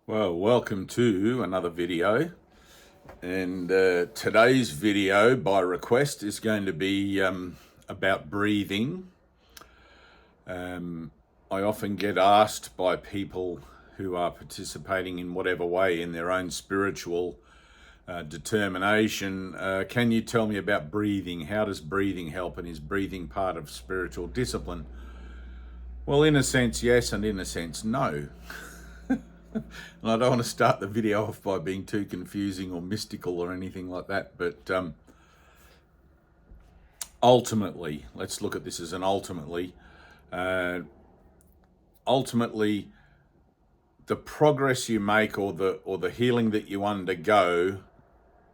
Well, welcome to another video, and today's video by request is going to be about breathing. I often get asked by people who are participating in whatever way in their own spiritual determination, can you tell me about breathing? How does breathing help, and is breathing part of spiritual discipline? Well, in a sense, yes, and in a sense, no. And I don't want to start the video off by being too confusing or mystical or anything like that, but ultimately, let's look at this as an ultimately. Ultimately, the progress you make or the healing that you undergo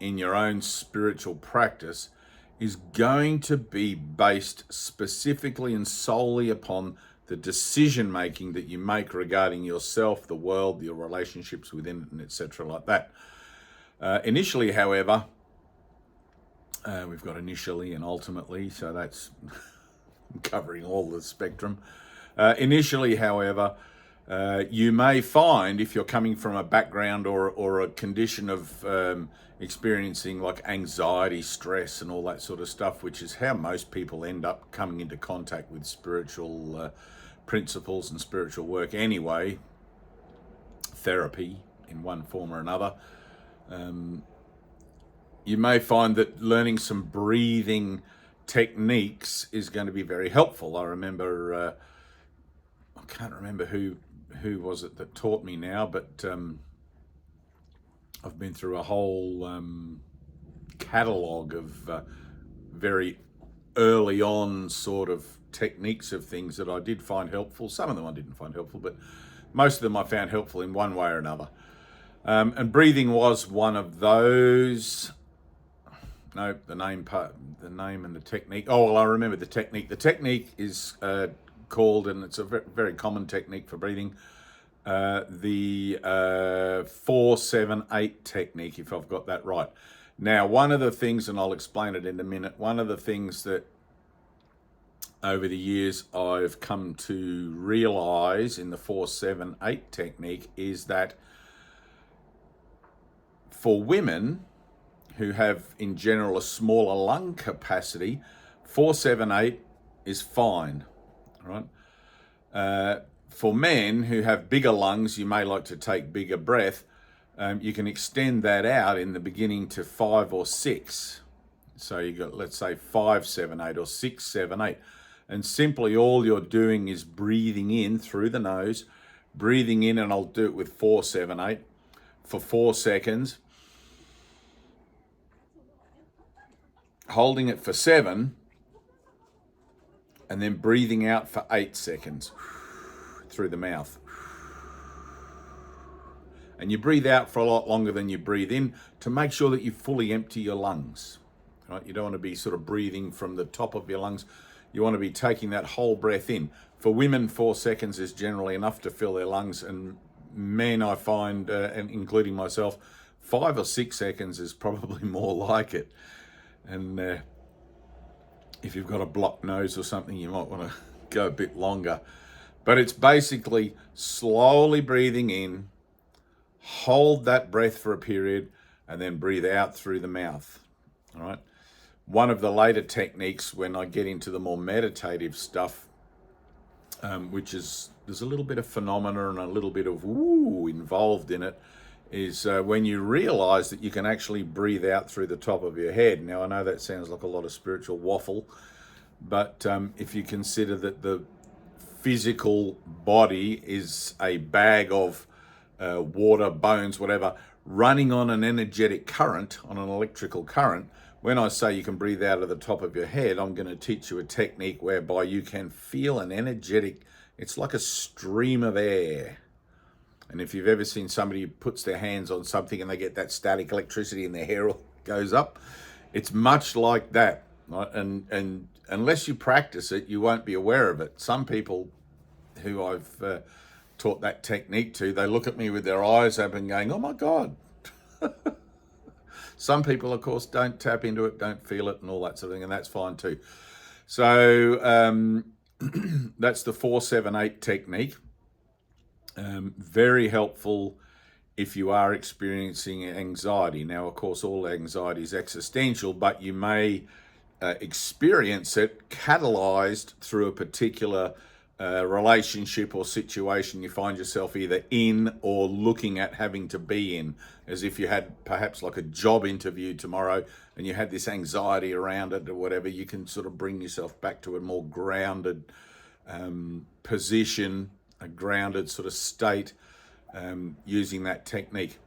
in your own spiritual practice is going to be based specifically and solely upon the decision making that you make regarding yourself, the world, your relationships within it, and etc. like that. Initially, however, we've got initially and ultimately, so that's covering all the spectrum. Initially, however, you may find, if you're coming from a background or a condition of experiencing like anxiety, stress, and all that sort of stuff, which is how most people end up coming into contact with spiritual principles and spiritual work anyway, therapy in one form or another. You may find that learning some breathing techniques is going to be very helpful. I remember, I can't remember who was it that taught me now, but I've been through a whole catalogue of very early on sort of techniques of things that I did find helpful. Some of them I didn't find helpful, but most of them I found helpful in one way or another. And breathing was one of those. No, the name and the technique. Oh, well, I remember the technique. The technique is called, and it's a very common technique for breathing, the 4-7-8 technique, if I've got that right. Now, one of the things, and I'll explain it in a minute, one of the things that over the years I've come to realize in the 4-7-8 technique is that for women who have in general a smaller lung capacity, 4-7-8 is fine, right? For men who have bigger lungs, you may like to take bigger breath. You can extend that out in the beginning to 5 or 6. So you got, let's say, 5-7-8 or 6-7-8. And simply all you're doing is breathing in through the nose, breathing in, and I'll do it with 4-7-8 for 4 seconds, holding it for 7, and then breathing out for 8 seconds through the mouth. And you breathe out for a lot longer than you breathe in to make sure that you fully empty your lungs. Right? You don't want to be sort of breathing from the top of your lungs. You want to be taking that whole breath in. For women, 4 seconds is generally enough to fill their lungs, and men, I find, and including myself, 5 or 6 seconds is probably more like it. And if you've got a blocked nose or something, you might want to go a bit longer. But it's basically slowly breathing in, hold that breath for a period, and then breathe out through the mouth. All right. One of the later techniques, when I get into the more meditative stuff, which is, there's a little bit of phenomena and a little bit of woo involved in it, is when you realize that you can actually breathe out through the top of your head. Now, I know that sounds like a lot of spiritual waffle, but if you consider that the physical body is a bag of water, bones, whatever, running on an energetic current, on an electrical current, when I say you can breathe out of the top of your head, I'm going to teach you a technique whereby you can feel an energetic, it's like a stream of air. And if you've ever seen somebody who puts their hands on something and they get that static electricity and their hair goes up, it's much like that. Right? And unless you practice it, you won't be aware of it. Some people who I've taught that technique to, they look at me with their eyes open going, oh my God. Some people, of course, don't tap into it, don't feel it and all that sort of thing, and that's fine too. So that's the 4-7-8 technique. Very helpful if you are experiencing anxiety. Now, of course, all anxiety is existential, but you may experience it catalyzed through a particular relationship or situation you find yourself either in or looking at having to be in, as if you had perhaps like a job interview tomorrow and you had this anxiety around it or whatever. You can sort of bring yourself back to a more grounded position, a grounded sort of state, using that technique.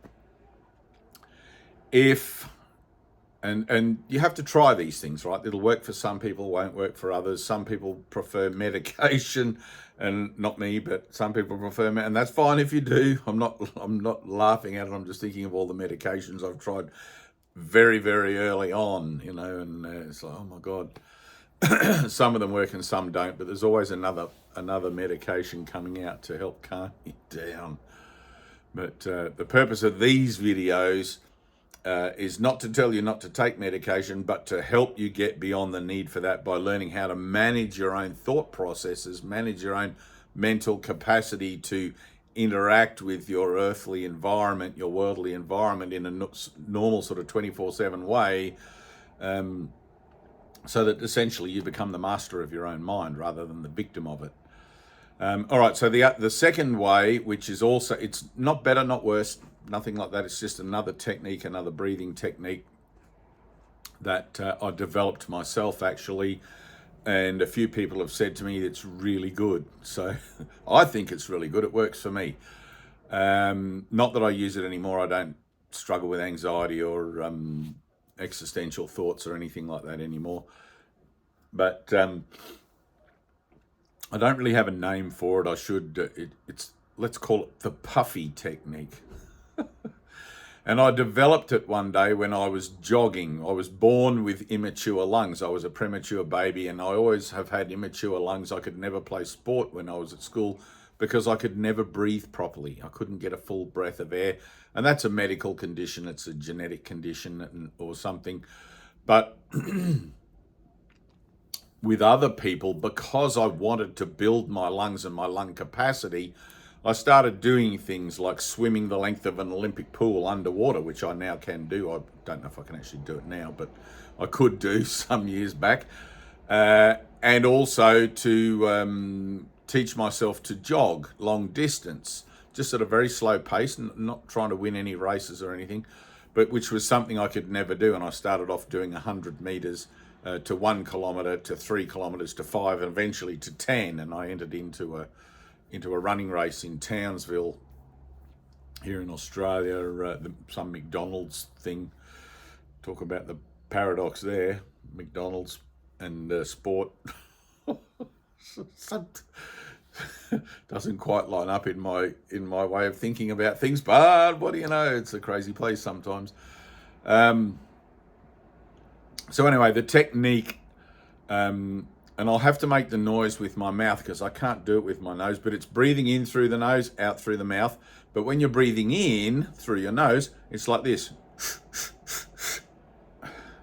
And you have to try these things, right? It'll work for some people, won't work for others. Some people prefer medication, and not me, but some people prefer and that's fine if you do. I'm not laughing at it. I'm just thinking of all the medications I've tried very, very early on, and it's like, oh my God. Some of them work and some don't, but there's always another medication coming out to help calm you down. But the purpose of these videos is not to tell you not to take medication, but to help you get beyond the need for that by learning how to manage your own thought processes, manage your own mental capacity to interact with your earthly environment, your worldly environment in a normal sort of 24/7 way, so that essentially you become the master of your own mind rather than the victim of it. All right, so the second way, which is also, it's not better, not worse, nothing like that. It's just another technique, another breathing technique that I developed myself actually, and a few people have said to me it's really good. So I think it's really good. It works for me. Not that I use it anymore. I don't struggle with anxiety or existential thoughts or anything like that anymore. But I don't really have a name for it. I should. Let's call it the puffy technique. And I developed it one day when I was jogging. I was born with immature lungs. I was a premature baby, and I always have had immature lungs. I could never play sport when I was at school because I could never breathe properly. I couldn't get a full breath of air. And that's a medical condition. It's a genetic condition or something. But with other people, because I wanted to build my lungs and my lung capacity, I started doing things like swimming the length of an Olympic pool underwater, which I now can do. I don't know if I can actually do it now, but I could do some years back. And also to teach myself to jog long distance, just at a very slow pace, not trying to win any races or anything, but which was something I could never do. And I started off doing 100 meters to 1 kilometer, to 3 kilometers, to 5, and eventually to 10. And I entered into a running race in Townsville here in Australia, some McDonald's thing. Talk about the paradox there, McDonald's and sport. Doesn't quite line up in my way of thinking about things, but what do you know? It's a crazy place sometimes. So anyway, the technique, and I'll have to make the noise with my mouth because I can't do it with my nose, but it's breathing in through the nose, out through the mouth. But when you're breathing in through your nose, it's like this.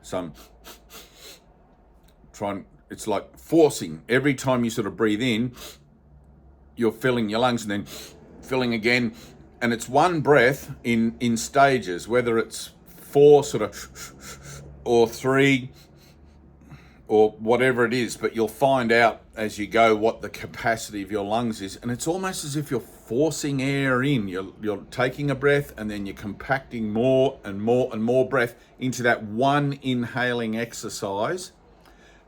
So it's like forcing. Every time you sort of breathe in, you're filling your lungs and then filling again. And it's one breath in stages, whether it's 4 sort of or 3 or whatever it is, but you'll find out as you go what the capacity of your lungs is. And it's almost as if you're forcing air in. You're taking a breath and then you're compacting more and more and more breath into that one inhaling exercise,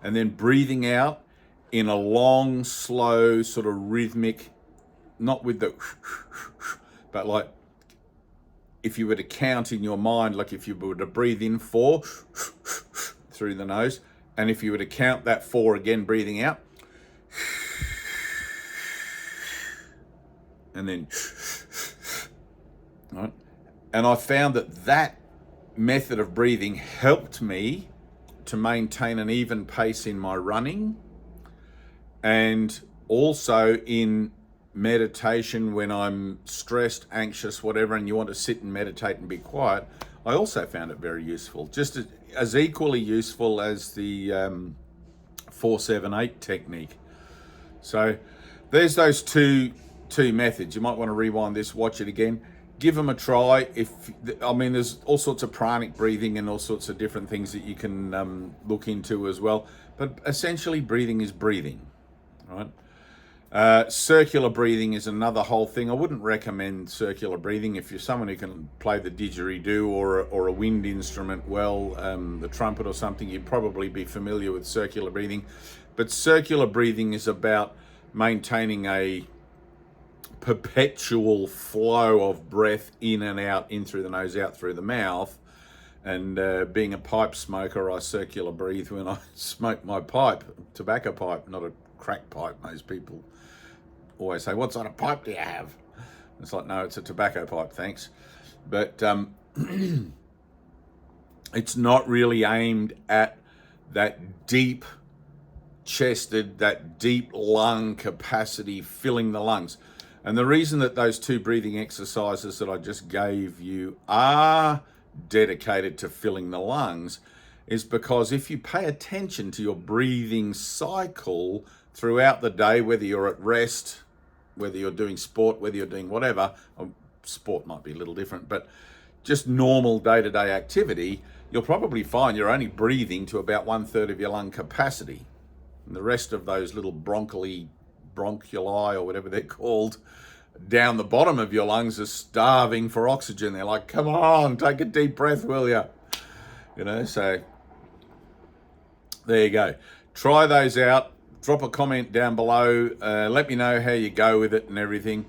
and then breathing out in a long, slow, sort of rhythmic, not with the, but like if you were to count in your mind, like if you were to breathe in 4 through the nose, and if you were to count that 4 again, breathing out, and then, right? And I found that method of breathing helped me to maintain an even pace in my running, and also in meditation when I'm stressed, anxious, whatever, and you want to sit and meditate and be quiet. I also found it very useful, just as equally useful as the 4-7-8 technique. So there's those two methods. You might want to rewind this, watch it again. give them a try. There's all sorts of pranic breathing and all sorts of different things that you can look into as well. But essentially, breathing is breathing, right? Circular breathing is another whole thing. I wouldn't recommend circular breathing if you're someone who can play the didgeridoo or a wind instrument well, the trumpet or something. You'd probably be familiar with circular breathing. But circular breathing is about maintaining a perpetual flow of breath in and out, in through the nose, out through the mouth. And being a pipe smoker, I circular breathe when I smoke my pipe, tobacco pipe, not a crack pipe. Most people always say, what sort of pipe do you have? It's like, no, it's a tobacco pipe, thanks. But it's not really aimed at that deep chested, that deep lung capacity, filling the lungs. And the reason that those two breathing exercises that I just gave you are dedicated to filling the lungs is because if you pay attention to your breathing cycle throughout the day, whether you're at rest, whether you're doing sport, whether you're doing whatever, sport might be a little different, but just normal day-to-day activity, you'll probably find you're only breathing to about 1/3 of your lung capacity. And the rest of those little bronchuli or whatever they're called, down the bottom of your lungs are starving for oxygen. They're like, come on, take a deep breath, will you? So there you go. Try those out. Drop a comment down below. Let me know how you go with it and everything.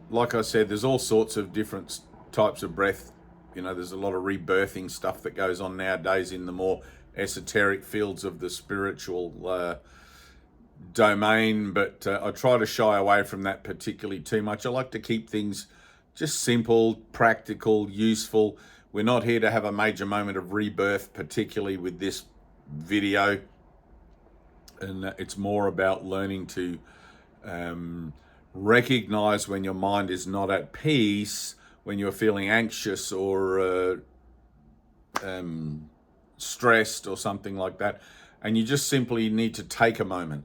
Like I said, there's all sorts of different types of breath. There's a lot of rebirthing stuff that goes on nowadays in the more esoteric fields of the spiritual domain, but I try to shy away from that particularly too much. I like to keep things just simple, practical, useful. We're not here to have a major moment of rebirth, particularly with this video, and it's more about learning to recognize when your mind is not at peace, when you're feeling anxious or stressed or something like that, and you just simply need to take a moment.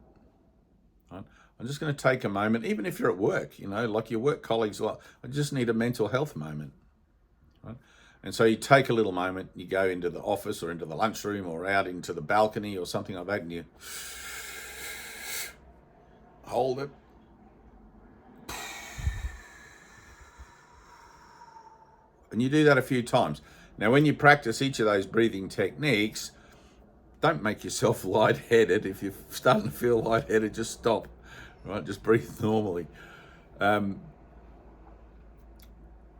Right? I'm just going to take a moment, even if you're at work, like your work colleagues, like, I just need a mental health moment. Right? And so you take a little moment, you go into the office or into the lunchroom or out into the balcony or something like that, and you hold it. And you do that a few times. Now, when you practice each of those breathing techniques, don't make yourself lightheaded. If you're starting to feel lightheaded, just stop. Right? Just breathe normally.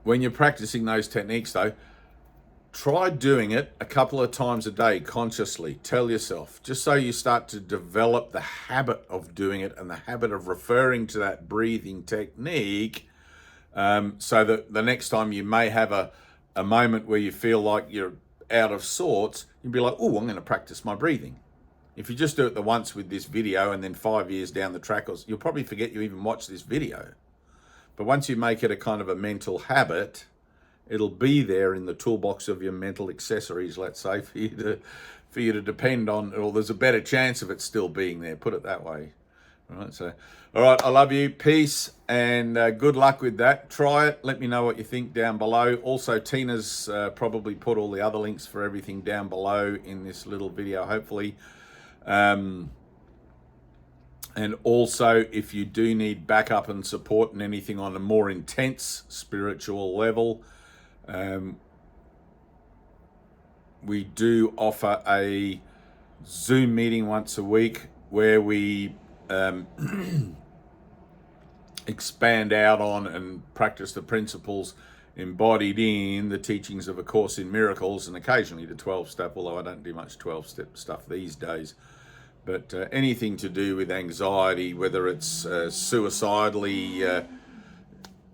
When you're practicing those techniques, though, try doing it a couple of times a day consciously. Tell yourself, just so you start to develop the habit of doing it and the habit of referring to that breathing technique, so that the next time you may have a moment where you feel like you're out of sorts, you'd be like, oh, I'm going to practice my breathing. If you just do it the once with this video and then 5 years down the track, you'll probably forget you even watched this video. But once you make it a kind of a mental habit, it'll be there in the toolbox of your mental accessories, let's say, for you to depend on, or there's a better chance of it still being there, put it that way. All right, so, all right, I love you. Peace and good luck with that. Try it. Let me know what you think down below. Also, Tina's probably put all the other links for everything down below in this little video, hopefully. And also, if you do need backup and support and anything on a more intense spiritual level, we do offer a Zoom meeting once a week where we expand out on and practice the principles embodied in the teachings of A Course in Miracles, and occasionally the 12-step, although I don't do much 12-step stuff these days. But anything to do with anxiety, whether it's suicidally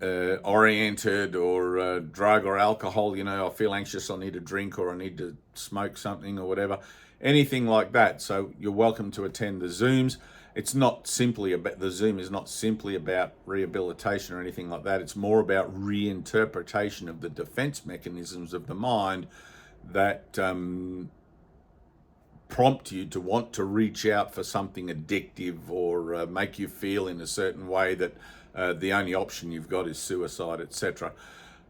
oriented or drug or alcohol, I feel anxious, I need a drink, or I need to smoke something or whatever, anything like that. So you're welcome to attend the Zooms. It's not simply about, the Zoom is not simply about rehabilitation or anything like that. It's more about reinterpretation of the defense mechanisms of the mind that prompt you to want to reach out for something addictive or make you feel in a certain way that the only option you've got is suicide, etc.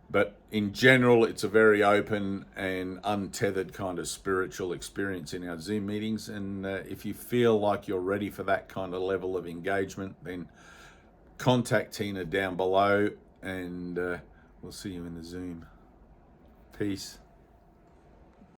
But in general, it's a very open and untethered kind of spiritual experience in our Zoom meetings. And if you feel like you're ready for that kind of level of engagement, then contact Tyna down below, and we'll see you in the Zoom. Peace.